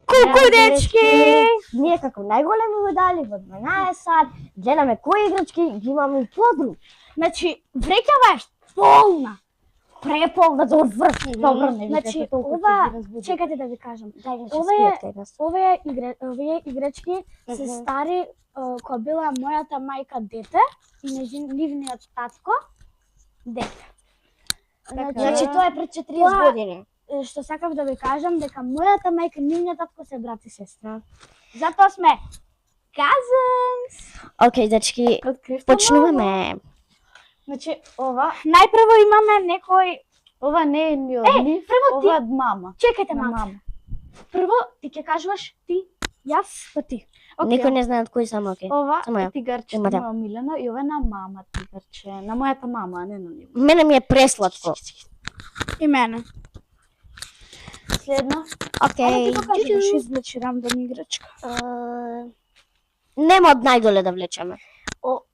Куку, дечки! Ние како најголеми лудали во 12 сат гледаме кои играчки ги имаме у подрум. Значи, вреќава е полна. Преполна до врв. Добро, не Значи, викате толку ова, ќе ги разбуди. чекате да ви кажам. Дај не се Ова е- скријат кај нас. Овие играчки се стари кога била мојата мајка дете и нивниот татко дете. Значи тоа е пред 40 Тоа- години. Што сакав да ви кажам дека мојата мајка и нивниот татко се брат и сестра. Затоа сме cousins. Океј, дечки, почнуваме. Значи, ова Најпрво имаме некој. ова не е ни од нив, прво ти- ова е од мама. Чекајте На малку. мама. Прво ти ќе кажуваш ти, јас, па ти. Никој не знае од кој само, океј. Ова Само ја. е тигарче Има да. на Милена и ова е на мама тигарче, на мојата мама, а не на нив. Мене ми е пресладко. И мене. Следно, Ајде ти Океј. покажуваш, извлечи рандом играчка. Нема од најдоле да влечеме.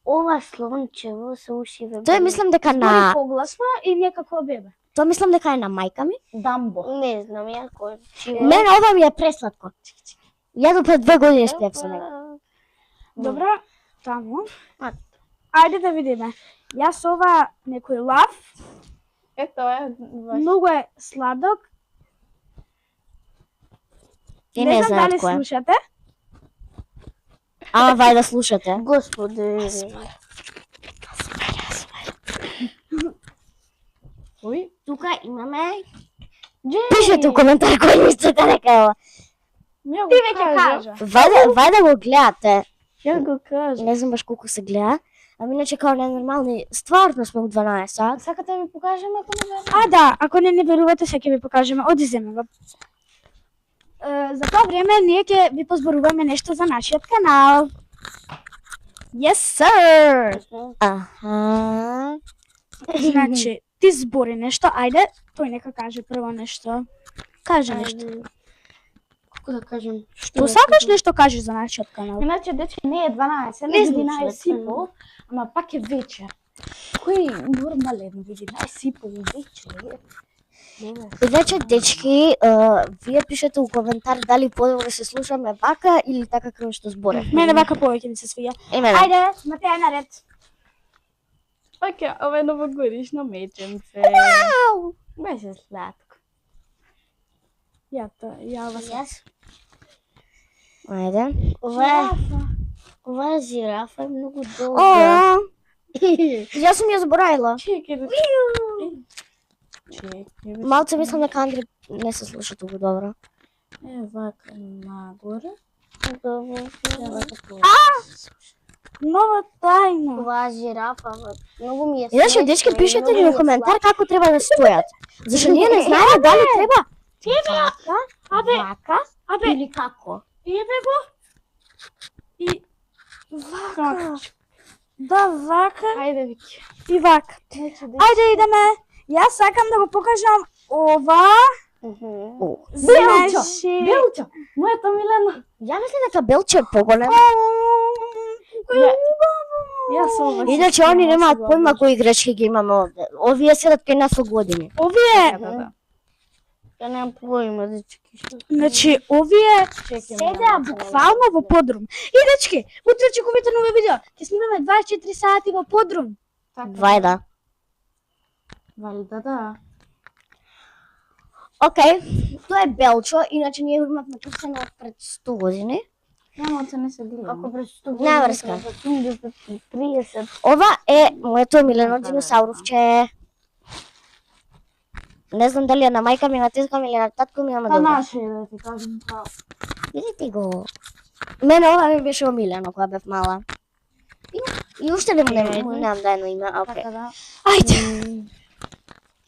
Ова слончево се ушиве. Тоа мислам дека Збори на погласно и некако бебе. тоа мислам дека е на мајка ми. Дамбо. Не знам, ја кој. Мене ова ми е пресладко. Ја до пред 2 години спиев со него. Добро, таму. Ајде да видиме. Јас ова некој лав, Ето е ваш. многу е сладок. И Не не знам знаат дали кој е. слушате. Ама вај да слушате. Господи. Ој, Тука имаме. Пишете у коментар кој мислите дека е ова. ја Ти го веќе кажа. кажа. Вај да го гледате. Ја го кажа. Не знам баш колку се гледа. Ами иначе као ненормални, стварно сме у 12 сат. Сакате да ви покажеме ако не верувате? А да, ако не верувате, сега ќе ви покажеме. Оди земе го. За тоа време ние ќе ви позборуваме нешто за нашиот канал. Yes, sir! Аха. Значи, ти збори нешто, ајде, тој нека каже прво нешто. Каже нешто. Како да кажем? Што сакаш нешто кажеш за нашиот канал? Иначе, дечки, не е 12, Не не знам, 11:30, ама пак е вечер. Кој нормален ви 11:30 вечер? Иначе, дечки, вие пишете у коментар дали подобро да се слушаме вака или така како што зборев. Мене вака повеќе ми се свија. Име да. Ајде, Матеја наред. Оке, ова е новогодишно меченце. Беше сладко. Ја ова се. Јас. Ајде. Ова е жирафа, е многу О, долга. јас сум ја заборавила. Чекај да... Чекај, Малце мислам дека Андри не се слуша толку добро. е вака нагоре. Добро. Нова тајна. Ова е жирафа, многу ми е Иначе, смешно дечки, и пишете многу ни ми на е коментар сладко. како треба да стојат. Зашто ние не знаеме дали треба Абе, вака абе, или како. ебе го. И вака. Да, вака Ајде, Вики. и вака. Значи, Ајде идеме. Јас сакам да го покажам ова. Белчо! Значи, Белчо! Мојата Милена! Ја мислам дека Белче е поголем. Јас ова. Иначе они немаат појма кои играчки ги имаме овде. Овие седат кај нас со години. овие, Ја немам поима, дечки. значи, овие седеа буквално во подрум. И дечки, утре чекувате ново видео. Ќе снимаме 24 сати во подрум. Вајда. Валида, да. Океј, тоа е Белчо, иначе ние го имавме крстено пред 100 години. Нема се не се гледа. Ако пред 100 Не врска. 30. Ова е моето милено диносауровче. Не знам дали е на мајка ми, на тетка ми или на татко ми, ама Па добро. наше е да ти кажам право. Видите го. Мене ова ми беше омилено кога бев мала. И уште не му немам да едно име, океј. Така да. Ајде.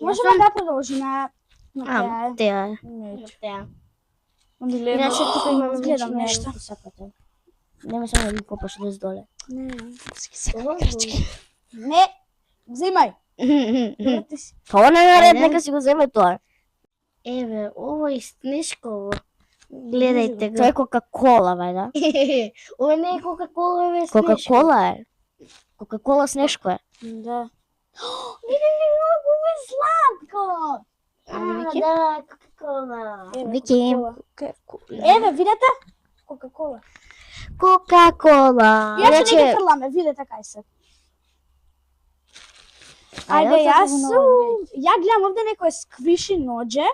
Можеме да продолжиме. Теа е. Меч. Теа. Милена. Иначе тука имаме Гледам нешто. нешто. Ако сакате. Нема само да ги копаш од доле. Не. Ова е Не. Взимај. Па ова не е наред, нека си го земе тоа. Еве, ова е снешково. Гледајте го. Тоа е Кока-кола, вајда. Ова не е Кока-кола, еве снешко. Кока-кола е. Кока-кола снешко е. Да. Не, ова е Вики? Да, Кока-кола. Вики. Еве, видете? Кока-кола. Кока-кола. Ја ќе не Иначе, ги фрламе, видете кај се. Ајде, јас ја гледам овде некој сквиши ноџе.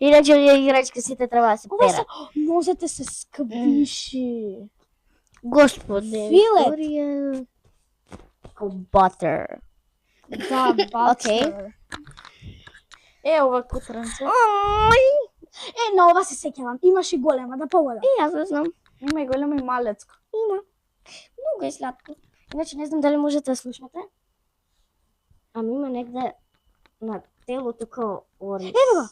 иначе овие играчки сите треба да се Ова се перат. нозете се сквиши. Господи. Филет. Викторија. Butter. Да, бацер. Ова кутранце. На ова се сеќавам. Имаш и голема, да поголема. И јас го знам. Има и големо и малецко. Има. Многу е сладко. Иначе не знам дали можете да слушнете. Ама има негде на телото као ориз. Ево го.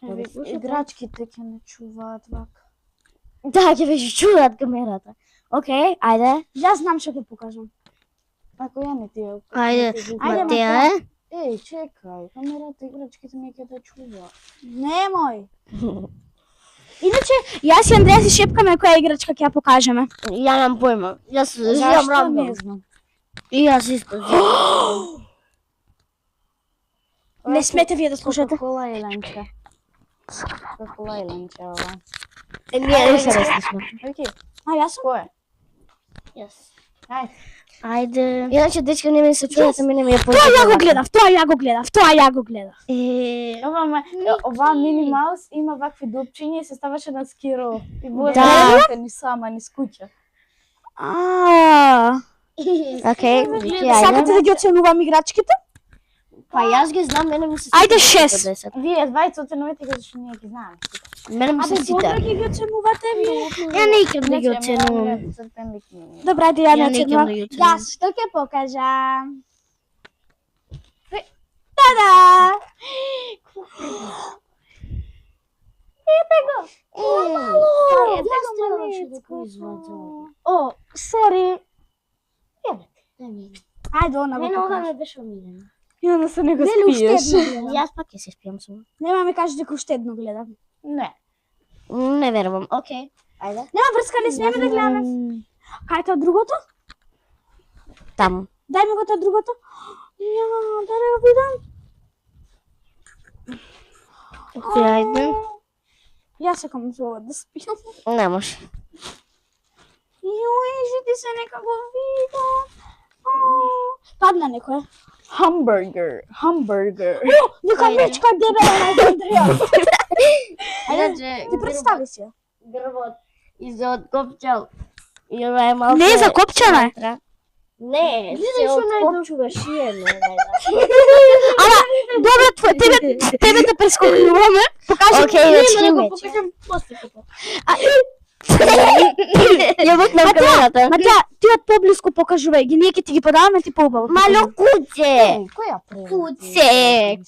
Дали слушате? Играчките ќе не чуваат вака. Да, ќе веќе чуваат камерата. Океј, ајде. Јас знам што ќе покажам. Ако ја не ти ја... Ајде, Ајде, Матеја, е? Еј, чекај, камерата играчките не ќе да чуваат. Немој. Иначе, јас и Андреја си шепкаме која играчка ќе ја покажеме. Ја немам појма. Јас живам Зашто не рандом. знам? И јас исто. Не смете вие да слушате. Кока-кола и ленче. Кока-кола и ленче, ова. Ние не се слушнам. Вики, А јас сум? кој е? Јас. Ајде. Ајде. Иначе дечка не ми се чувате, мене ми е Тоа ја го гледав, тоа ја го гледав, тоа ја го гледав. Ова Мини Маус има вакви дупчиња и се ставаше на скиро. И бува Да. ни сама, ни скуќа. Океј, Вики, Сакате ајде. да ги оценувам играчките? Па јас ги знам, мене ми се Ајде, сите 6. 10. Вие двајца оценувате ги зашто ние ги знаеме. Мене ми се Абе, добро сите. ги оценувате ви. Ја не икам да ги оценувам. Добра, ајде ја Ја не не икам оценувам. да ги оценувам. Јас што ќе покажам? Тада! О, сори. Ајде, она го Мене ова покажа. ме беше омилено. Ја не се не го Нели спиеш. уште едно гледам? Јас пак ќе се спијам само. Нема ми кажеш дека уште едно гледам. Не. Не верувам. Океј. Ајде. Нема врска, не смееме да гледаме. Кај тоа другото? Таму. Дај ми го тоа другото. Ја, да не го видам. Океј, ајде. Јас сакам за ова да спијам. Не може. Јој, жити се нека го видам. Падна некој. Хамбургер. Хамбургер. Нека вечка дебела на Андреја. Иначе, Ти представи си. ја. грбот се откопчал. И ова е малку... Не е закопчана е. Не, се откопчува шиено. Ама, добро, тебе да прескокнуваме. Покажи. Океј, дечки го мече. покажам после како. Ја бутнам камерата. Матеја, ти од поблиску покажувај ги, ние ќе ти ги подаваме, ти поубаво. Мало куце. Која превод?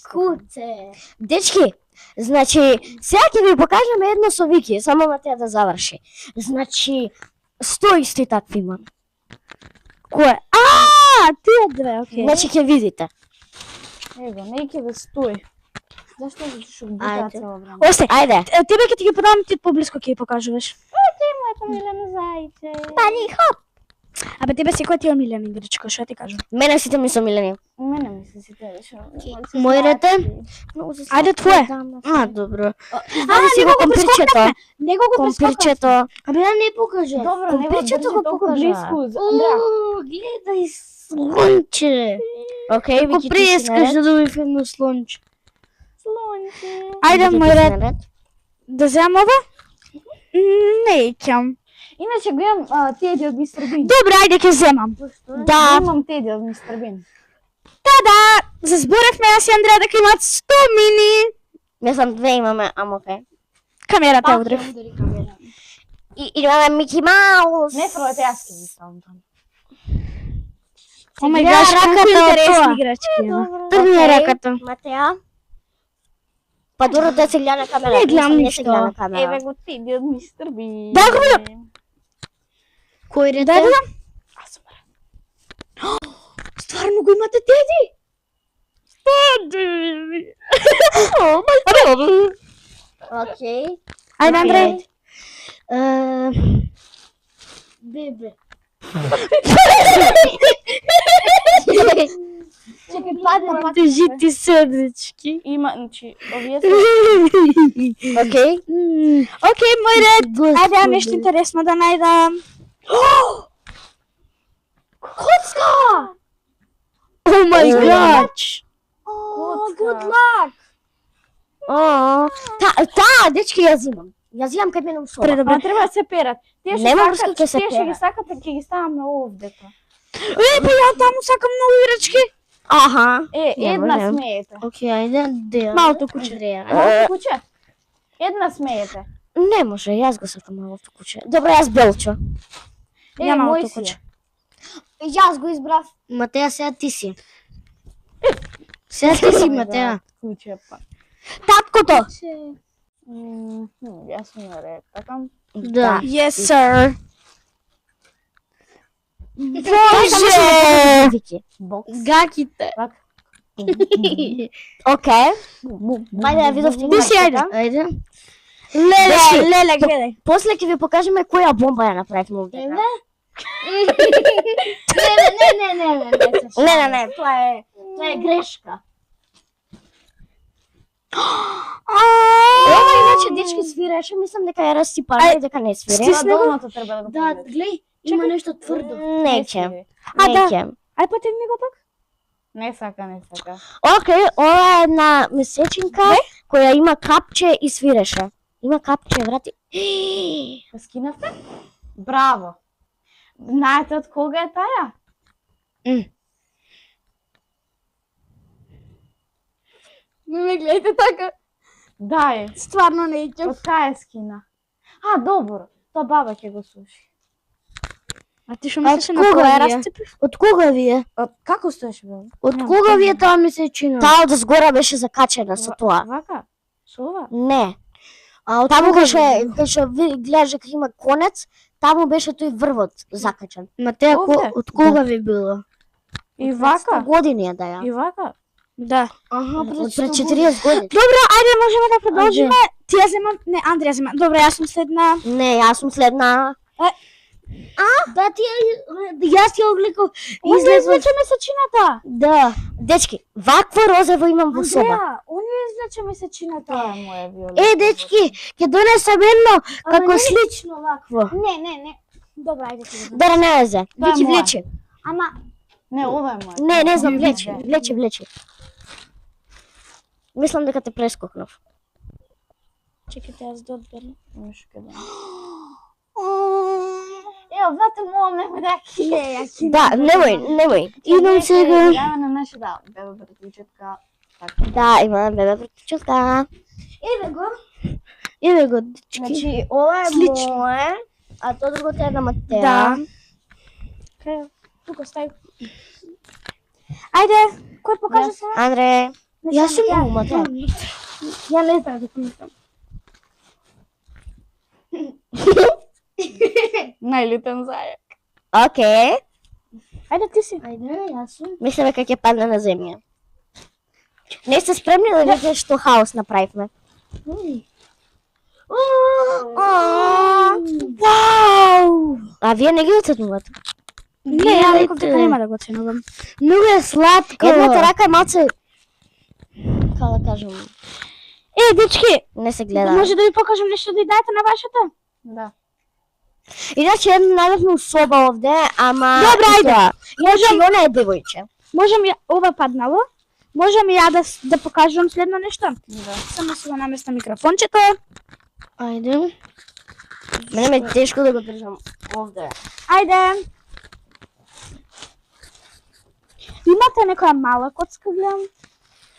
Куце. Дечки, значи, сега ќе ви покажеме едно со Вики, само Матеја да заврши. Значи, 100 исти такви има. Кој? Тие две, окей. Значи ќе видите. Ево, не ќе да стои. Зашто што бута Ајде. цело време? Осте, Ајде. тебе ќе ти ги подаваме, ти од поблиску ќе ги покажуваш. Моето милено зајче. Пани хоп. Абе, тебе секој ти е омилена игричка, што ти кажам? Мене сите ми се милени. Мене ми се сите веше. Мојрете? Ајде, твое. Добро. Ајде си го компирчето. Него го прескокнав. Компирчето. Абе, ја не покажа. Добро, не го Компирчето држи го толку покажа. близко. Андреа, Гледај слонче. Океј, Како Вики, ти си прескаш наред. да добив едно слонче. слонче. Ајде, Вики, ти мој си ред. наред. Да земам ова? Не ќам. Иначе го имам Теди од Мистер Бин. Добре, ајде ќе земам. Да. Имам Теди од Мистер Бин. Тада! Заборавме јас и Андреја дека имаат 100 мини. Не знам, две имаме, ама океј. Камерата удрив. И имаме Мики Маус. Не првата јас ќе ги ставам таму. О мај Ја гаш, колку раката од интересни тоа. играчки има. Тргни Океј. раката. Матеја. Па добро да се гледа на камера. Не гледам Не се ништо. гледа на камера. Еве го Теди од Мистер Бин. Да го видам. Кој ред? Дај да дам. Аз сум рад. Стварно го имате Теди? Теди! Океј. Ајде, Андреј. Бебе. Чекај, падна. Држи ти срдечки. Има, значи, овие се Окей. Океј, мој ред. Ајде, ја нешто интересно да најдам. Коцка! Oh my god. Good luck. Дечки, јас имам. Јас имам кај мене у соба. Ама треба да се перат. Тие што Нема сакат, врска ќе се тие што ги перат. сакат, ќе ги ставаме овдека. Па ја таму сакам многу играчки. Аха. Една можем. смеете. Океј, ајде, деа. Малото куче. Малко куче? Една смеете. Не може, јас го сакам малото куче. Добро, јас белчо. Ја малото мој си е. куче. Јас го избрав. Матеја, сега ти си. Сега ти си, Матеја. Куче па. Таткото. Јас сум наред. Така? Да. Yes, sir. Боже! Бокс. Гаките. Така. Окей. Ајде да видов ти Ти си, ајде. Ајде. Леле, гледај. После ќе ви покажеме која бомба ја направивме овде. Не, Не, тоа е грешка. Ова иначе дечки свиреше, мислам дека ја расипаме и дека не свире. Стисни го. Долното треба да го Да, погледаш. глеј, има нешто тврдо. Неќе. А, да. Неќе. Ај потегни го пак. Не сака. Океј, ова е една месечинка која има капче и свиреше. Има капче, врати. Го скинавте? Браво. Знаете од кога е таја? Ме гледате така. Дај. Стварно не икам. Од кај е скина? А, добро. Тоа баба ќе го слуши. А ти што мислиш на кога кога ја ви е? расцепив? Од кога ви е? Како стоеше баба? Од кога ви е таа месечина? Таа од згора беше закачена со тоа. Вака? Со ова? Не. А од Таму кога беше, ви е? кај ви гледаш дека има конец, таму беше тој врвот закачен. Матеја, Овде? од кога ви било? И вака? Години е да ја. И вака? Да. Аха, Од пред 40 години. Добро, ајде можеме да продолжиме. Ти ја земам, не, Андреја зема. Добро, јас сум следна. Не, јас сум следна. Да, ти јас ти обликов. Он ја извлече месечината. Да. Дечки, вакво розево имам во соба. Андреја, он ја извлече месечината. Тоа е моја виолета. Дечки, ќе донесам едно како слично вакво. Не. Добро, ајде ти го. Дара не везе. Тоа е Влечи, моја. влечи. Ама, Не, ова е моја. Не знам, влечи. Мислам дека те прескокнав. чекайте јас да одберам. Имаш каде. Ео, вате молам, немој да ки. Не, ја ки. Да, немој. Идам сега. Даваме на наша беба братичетка. Така. Да, има бебе братичка. Еве го, дечки. Значи, ова е Слично. мое, а тоа другото е на Матеја. Да. Кај, тука стави. Ајде, кој покажа се? Андре, Јас сум ја, Матеја. Ја не знам дека мислам. Најлитен зајак. Океј. Ајде ти си. Ајде, јас сум. Мислам дека ќе падне на земја. Не сте спремни да видите што хаос направивме? Вау! А вие не ги оценувате? Не, ја реков дека нема да го оценувам. Многу е сладко. Едната рака е малце... Како да кажам... Дечки, Не се гледа. може да ви покажам нешто да ја дајте на вашата? Да. Иначе најдовме у соба овде, ама... Добро, ајде. Можем... И она е девојче. Можам ја, ова паднало. Можам ја да покажувам следно нешто? Да. Само се го наместам микрофончето. Ајде. Мене ме е тешко да го држам овде. Ајде. Имате некоја мала коцка, гледам?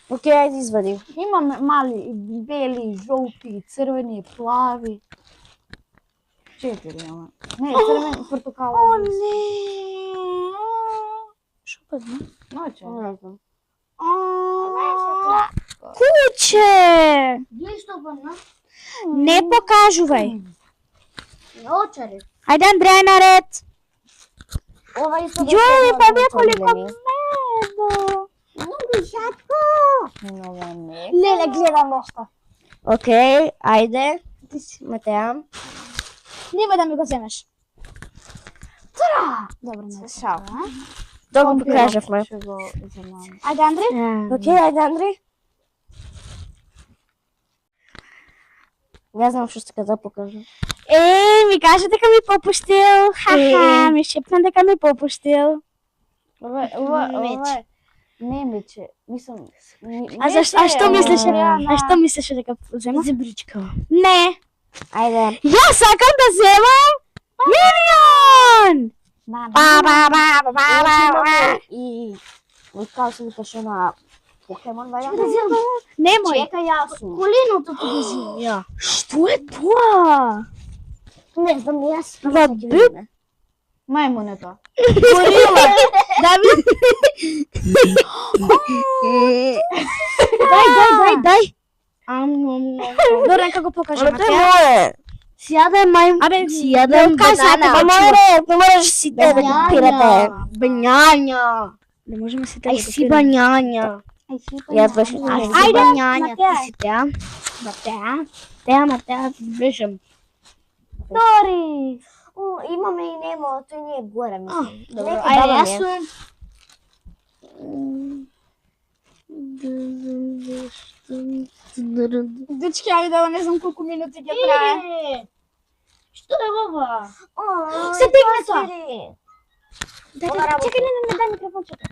Океј, ајде извади. Имаме мали, бели, жолти, црвени, плави. 4 имаме. Не, црвени, портокалови. не. Шо падна? Ноќе. Не знам. Куче! Глеј што падна. Не покажувај. Очари. Ајде, Андреја, наред. Ова исто Јој, па бе колико проблеми. медо. Нова не. Леле, гледам нешто. Океј, ајде. Матеја. Нема да ми го земеш. Добро, не. Шал. Да го покажавме. Ќе го земам. Ајде, Андри. Океј, ајде, Андри. Не знам што сте да покажам. Ми кажа дека ми попуштил. Ха-ха, ми шепна дека ми попуштил. Ова не мече. Мислам, А што мислеше? А што мислеше дека зема? Зебричка. Не. Ајде. Јас сакам да земам Минион! И како се викаше на Покемон, вајде? Немој. Чека, јас сум. Колиното ти ги ја. Што е тоа? Не знам, јас. За бит? Мајмунето. Давид. Дај. Добре, како покажа Ама тоа е Матеја. мое. Си јадам мај... Абе, си јадам банана. Ама не можеш си те да ги пирате. Банјања. Не можеме се Ај си банјања. Јас беше Ајде, банјања, Матеја. ти си теа. Матеја. Теа, бежам. Тори. Имаме и немо, тој не е горе, мислам. Добро, Нека ајде, баба јас ми е. сум... Дечки, ајде, не знам колку минути ќе трае. Што е ова? Се тегне тоа. Дај, Чекај, не, дај микрофончето.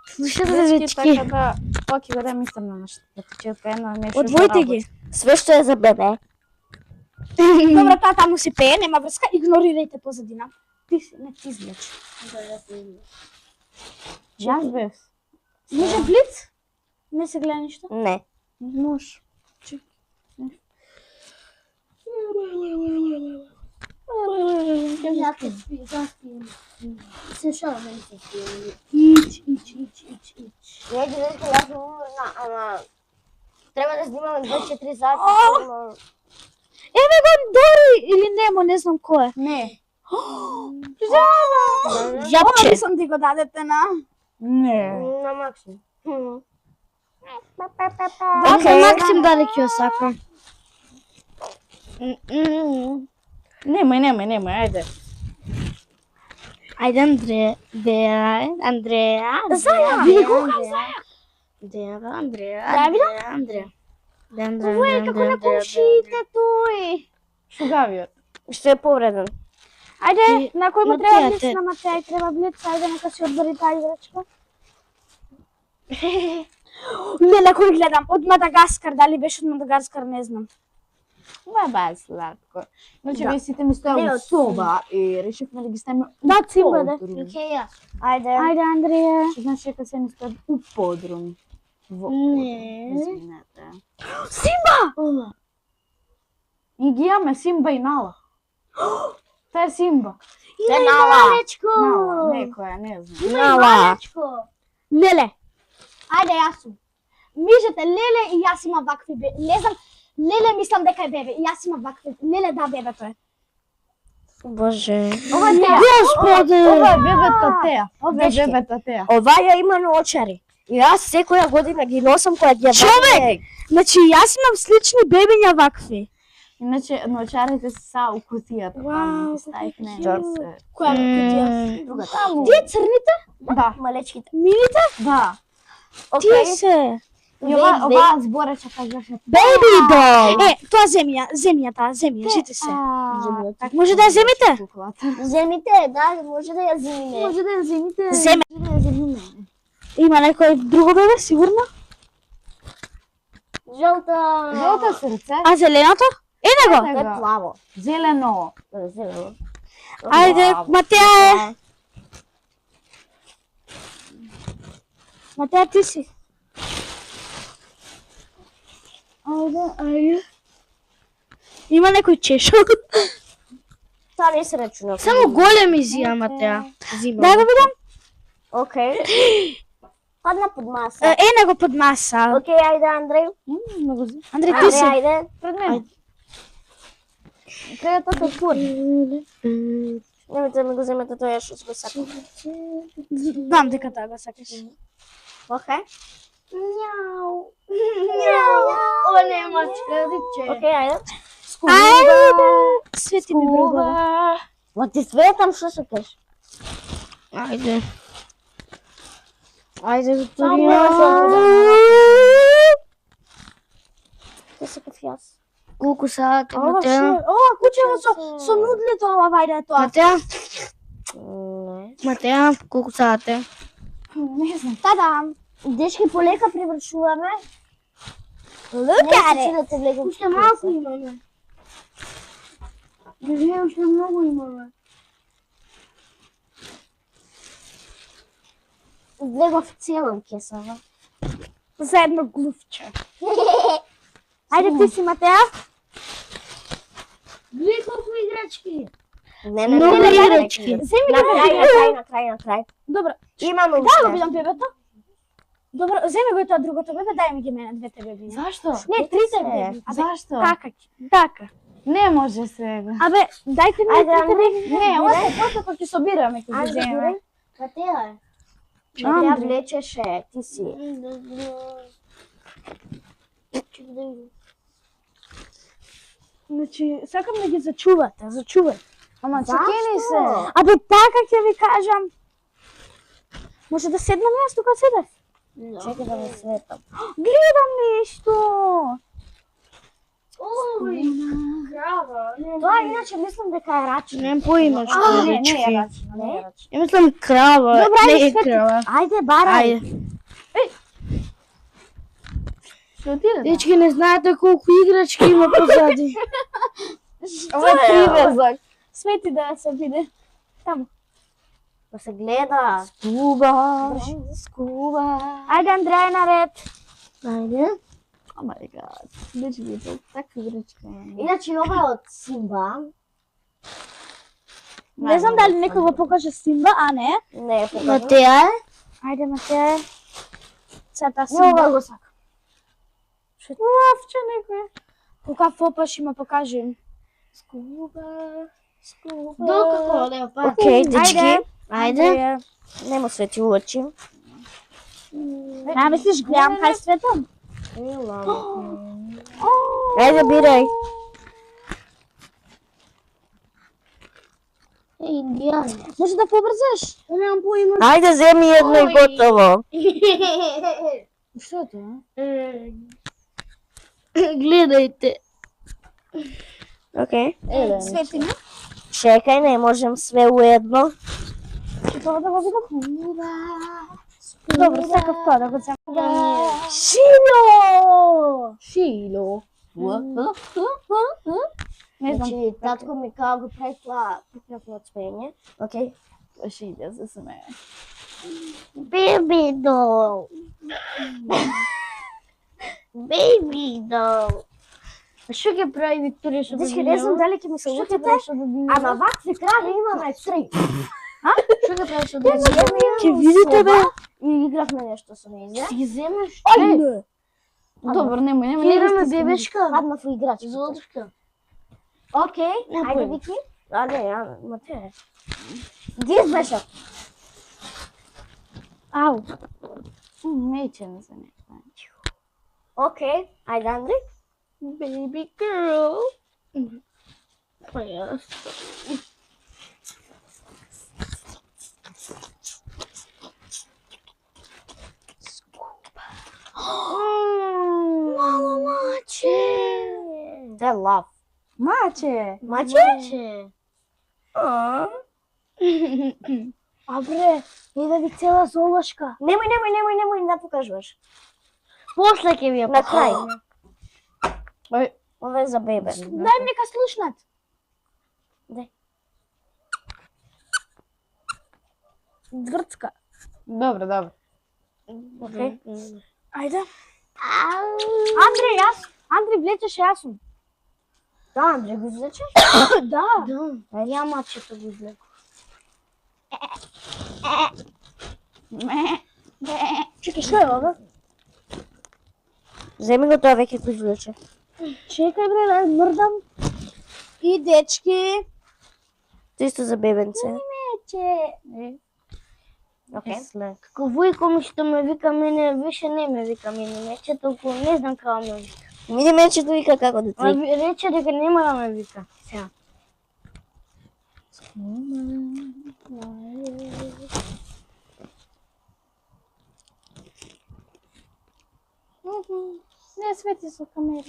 Слушате, Дечки, дечки. така да, оки го да мислам на нешто. Да почетка едно нешто. Одвојте ги. Све што е за бебе. Добро, таа таму си пее, нема врска, игнорирајте позадина. Ти си, не ти излечи. Јас бев. Може блиц? Не се гледа ништо? Не. Може. Се шалам, се спијам. Ич. Не ги дете, јас сум уморна, ама... Треба да снимаме 24 сати. Еве го Дори или Немо, не знам кој е. Не. Јапче. Сам ти го дадете на. Не. На Максим. Океј, Максим даде ќе ја сакам. Немој, ајде. Ајде, Андреја. Заја. Андреја. Ова е како на комшиите тој. Шугавиот. Што е повреден. Ајде, на кој му Матеја, треба блиц те- на Матеја, треба блиц, ајде нека си одбори таа играчка. Леле, кој гледам, од Мадагаскар, дали беше од Мадагаскар, не знам. Ова е бај сладко. Значи, Да. вие сите ми стоја во соба и решивме да ги ставиме у Да, Цимба, да. подрум. Океј, јас. Ајде. Ајде, Андреја. Значи, дека се ми стоја у подрум. Во Не. Извинете. Симба! И ги имаме Симба и Нала. Тоа е Симба. Те Нала. Нала, некоја, не знам. Нала. Леле. Ајде, јас сум. Мижете, Леле и јас имам вакви бебе. Не знам, Леле мислам дека е бебе. И јас имам вакви. Леле, да, бебето е. Боже. Ова е Теа. Господи! Ова е бебето Теа. Ова е Дечки. бебето Теа. Ова ја има наочари. И јас секоја година ги носам кога ги Човек! Значи, јас имам слични бебиња вакви. Иначе, наочарите се са у кутијата. Вау, Ги ставих не. Джордж. Која кутија? Другата. Тие црните? Да, Малечките. Милите? да. Тие се. И ова зборече кажеше. Baby doll! Тоа земја, жите се. Так, може да ја земите? Земите, да, може да ја земиме. Може да ја земите. Земе. Има некој друго бебе, сигурно? Жолта. Жолто срце. А зеленото? Е него! Тоа е плаво. Зелено. Зелено. Ајде, Матеја е. Матеја, ти си. Ајде. Има некој чешо. Тоа не се рачуна. Само големи зија, Матеја. Дај го видам. Океј. Падна под маса. Е него под маса. Океј, ајде, Андреј. Андре, ти си. Ајде. Пред мене. Кај е тоа спор? Немојте да ми го земете тоа што го сакам. Знам дека тоа го сакаш. Океј. О, не, мачка, риче. Океј, ајде. Свети ми бробова. Ма ти светам, што се кажеш? Ајде. Ајде, Само затвори не ја. Те се каф јас. Колку сати, Ова Матеа? што? Ова кучево со нудлито ова вајде тоа. Матеа? Не. Матеа, колку сати? Не знам. Тадам. Дечки, полека привршуваме. Look at it. Да те влегам. Уште малку имаме. Не, уште многу имаме. Влегав целом кесава. За едно глувче. Ајде ти си, Матеа. Гледај колку играчки. Не, Многу играчки. Земи На ги крај, на крај. Добро. Имаме Да го уште. видам бебето. Добро, земи го и тоа другото бебе, дај ми ги мене двете беби. Зашто? Не, трите беби. Абе, Зашто? така ќе. Така. Не може сега. Абе, дајте ми Ајде, трите Андре. беби. Не, оце после кога ќе собираме ќе ги Ајде, земеме. дури. Матеа е. Матеа влечеше, ти си. Значи, сакам да ги зачувате, зачувај. Ама Зашто? чекини се. Абе, така ќе ви кажам. Може да седнам јас тука седев? Чекай да ме светам. Гледам нешто. Тоа иначе мислам дека е рачно. Немам поима што А, е не, речки. не е рачно, не е рачно. Ја мислам крава, Добра, не ајде, е свети. крава. Ајде, барај. Ајде. Што ти да? Дечки, не знаете колку играчки има позади. Ова е привезак. Свети да се види. Таму. Да се гледа. Скуба. Скуба. Ајде, Андреја наред. Ајде. О мај гад. Дечки, таква играчка има. Иначе ова е од Симба. Не знам дали некој го покаже Симба, а не. Не е покажа. Матеа е? Ајде, Матеја. Цата Не, Симба. ова го сакам. Уавче некој. Какав опаш има покажи им. Скуба. Долго да па. Океј, дечки. Ајде. Ајде. Нема свети очи. Не мислиш гледам кај светам? Ајде, бирај. Индијан. Може да побрзаш? Немам поима. Ајде, земи едно и готово. Што е тоа? Гледајте. Океј. Свети ми. Чекај, не можем све уедно. Тоа да го видам. Добро, сакав тоа да го земам. Шило! Шило. Не знам. Значи, татко ми као го прави тоа пукнавно цвење. Океј. Шилја се смее. Baby doll. Baby doll. Што ќе прави Викторија со Дечки, не знам дали ќе ми се лутите, ама вакви крави имаме 3. Што ќе прави со децата? Ќе видите бе. И игравме нешто со нејзе. Ги земеш? Ајде. Добро, немој, Ќе немој. играме бебешка. Паднав во играчки. Золушка. Океј, ајде Вики. А не, ја, Матеја. Ги избеша. Ау. Меќе не се не. Океј, ајде Андри. Baby girl. Па јас. Мало маче. Те лав. Маче. Маче? А бре, иде ви цела золошка. Немој, не покажуваш. После ќе ви ја На крај. Ој, Ова е за бебе. Дај ми нека слушнат. Дај. Згрцка. добро, добро. Океј. Ајде. Андре, јас. Андре, влечеш јас сум. Да, Андре, го извлечеш? Да. Да. Ја мачето го извлеку. Чекай, што е ова? Земи го тоа веќе го извлече. Чекај бре, да мрдам. И дечки. Чисто за бебенце. Мече. Океј. Како Војко ми што ме вика мене, више не ме вика мене, мече, толку не знам како ме вика. Види ме, че вика како да Ма ти. рече дека нема да ме вика. Сега. Не свети со камера.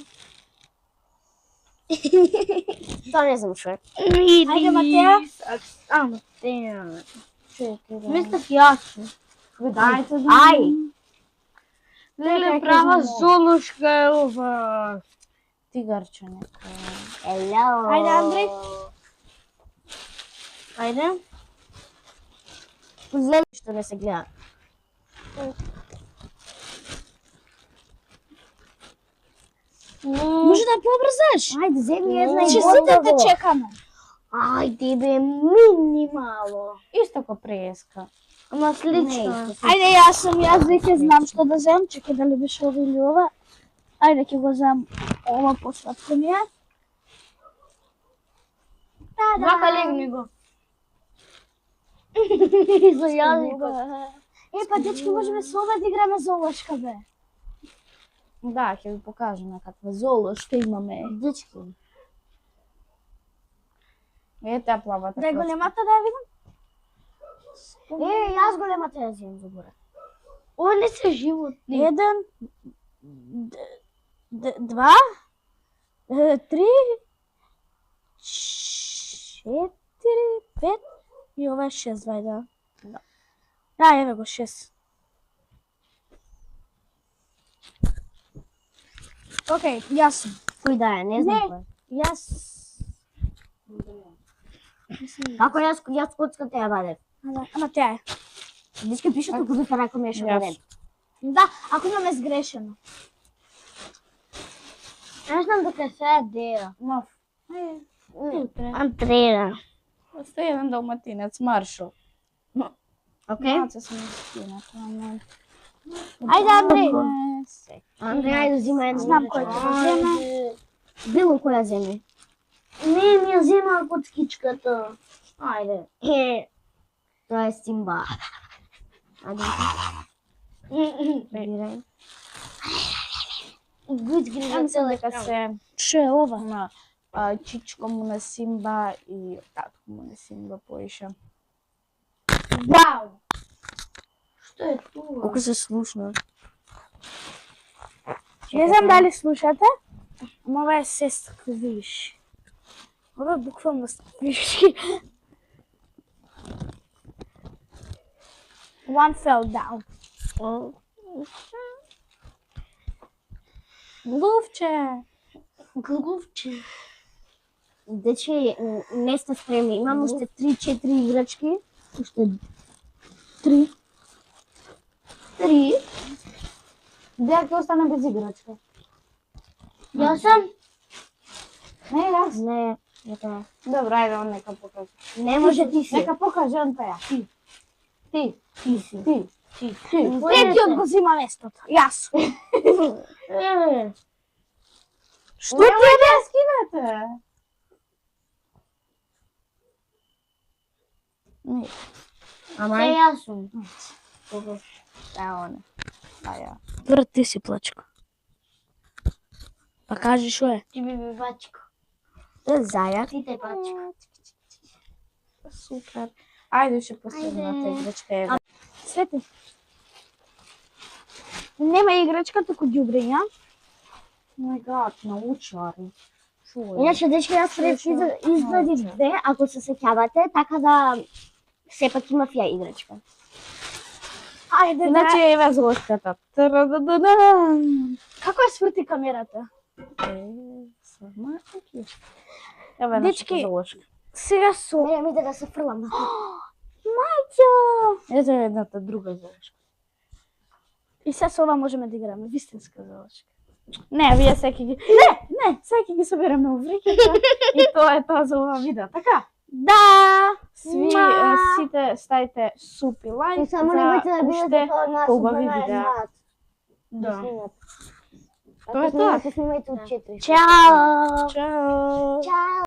Тоа не знам што е. Ајде, Матеја. Матеја. Чекај. Мислев јас. Дајте да. Ај. Леле, права золушка е ова. Тигарче некој. Ело. Ајде, Андреј. Ајде. Зле што не се гледа. Може да побрзаш? Ајде, земи една и Че бонда сите те го. чекаме. Ајде бе, мини мало. Исто ко преска. Ама слично. Ајде, јас веќе знам што да земам. Чекај дали беше ова или ова. Ајде, ќе го земам ова посладко ми е. Вака легни го. За јазикот. Па дечки, можеме со ова да играме золошка, бе. Да, ќе ви покажеме каква золошка имаме. Дечки. Ете плавата. Да е големата да ја видам? Јас големата ја земам за горе. Ова не се животни. 1, 2, 3, 4, 5 и ова е 6, вајде. Да, еве го 6. Океј, јас сум. Кој да е, не знам Не. кој. Јас... Како јас коцката ја бадев. Ама тя е. Дечки пише туку дека рако меше Јас. бадев. Да, ако имаме сгрешено. Не знам дека се е деја. Мав. Андреја. Оста еден далматинец, Маршо. Океј? Маце се ми скина. Ајде, Андреј. Андреј, ајде зима една. Знам кој ќе го земе. Било која земи. Не, ми ја зема коцкичката. Ајде. Тоа е Симба. Ајде. Бирај. Гуцки Ја мислам дека се Што е ова? на чичко му на Симба и татко му на Симба поише. Вау! Што е тоа? Колку се слушна. Не знам дали слушате, ама ова е се сквиш. Ова е буквално сквишки. One fell down. Глувче! Глувче. Дечи, не сте спремни. Имам уште 3-4 играчки. Уште 3. Деја ќе остане без играчка. Јас сам. Не, јас. Не, не тоа. Добро, ајде, он нека покаже. Не може ти си. Нека покаже он таја. Ти. Ти си. Третиот го зима местото. Јас. Што ти е да скинете? Не, Ама Се јас сум. он. Аја. Добро, ти си плачка. Па кажи што е. Ти би бачка. зајак. Ти те бачка. Супер. Ајде, ше последната играчка е. Свети. Нема играчка, туку ѓубрења. Мој гад, научари. Шо е? Иначе, дечки, јас пред извадив две, ако се сеќавате, така да сепак имав ја играчка. Ајде, Иначе еве золошката. Тарадададам. како е сврти камерата? Сама таки. Еве Дечки. нашата золошка. Сега со... Не, ми да се фрлам. Мајќо! Ето едната друга золошка. И се со ова можеме да играме, вистинска золошка. Не, вие секи ги... Не, секи ги соберем на увриките. И тоа е тоа за ова видео, така? Да! Сви, сите ставите супи лайк И само за немојте да уште бидете тоа нас хубави 12 видеа. сат. Да. Снимат. Тоа е Ако тоа. снимате, снимајте од 4. Чао! Чао! Чао!